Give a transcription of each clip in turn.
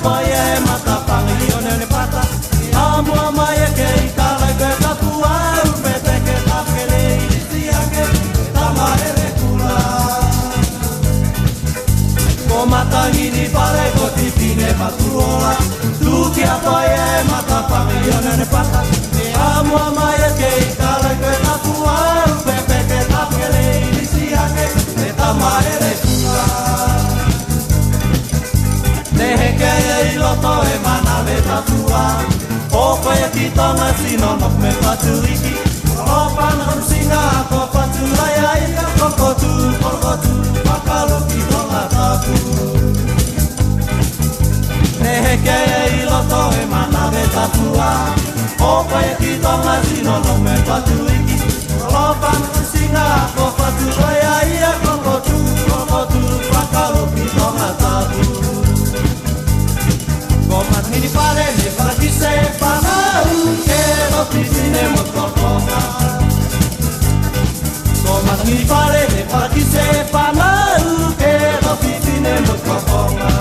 poie matapangi o ne pata Amua mai ke i kala ke tatua Upete ke tapkele i lisiake Tamaere kula Ko Mataginifale ko tipine matuola Tuki a poie matapangi o ne pata Amua mai ke i kala ke tatua Upete ke tapkele i lisiake Tamaere kula Nehe ke i loto e mana le tatua O koe ki tonga sino nok me paturiki O panam singa ko paturai ai Kokotu, pakalo ki tonga tapu Nehe ke i loto e mana le tatua O koe ki tonga sino nok me paturiki O panam singa ko paturai ai Kokotu, pakalo ki tonga tapu Ko Mataginifale ne para ki se panau Ke no pisine mo tokonga Ko Mataginifale ne para ki se panau Ke no pisine mo tokonga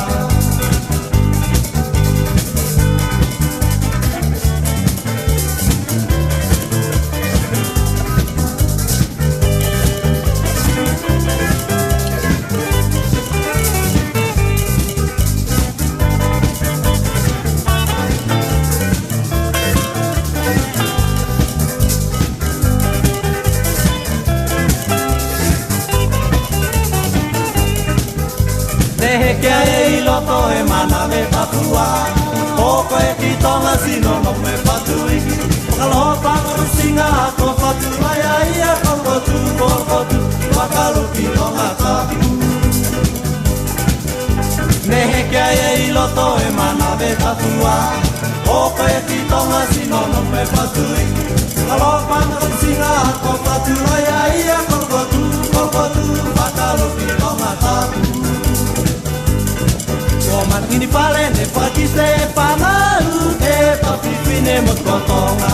Nehe kia e loto e mana me tatua O koe ki tonga sino no me patuiki Kalopa rusinga ko paturai ai Kokotu, wakalu ki tonga tapu Nehe kia e loto e mana me tatua O koe ki tonga sino no me patuiki Kalopa rusinga ko paturai ai Kokotu, wakalu ki tonga tapu Ko Mataginifale ne para ki se panau E tapipine mo tokonga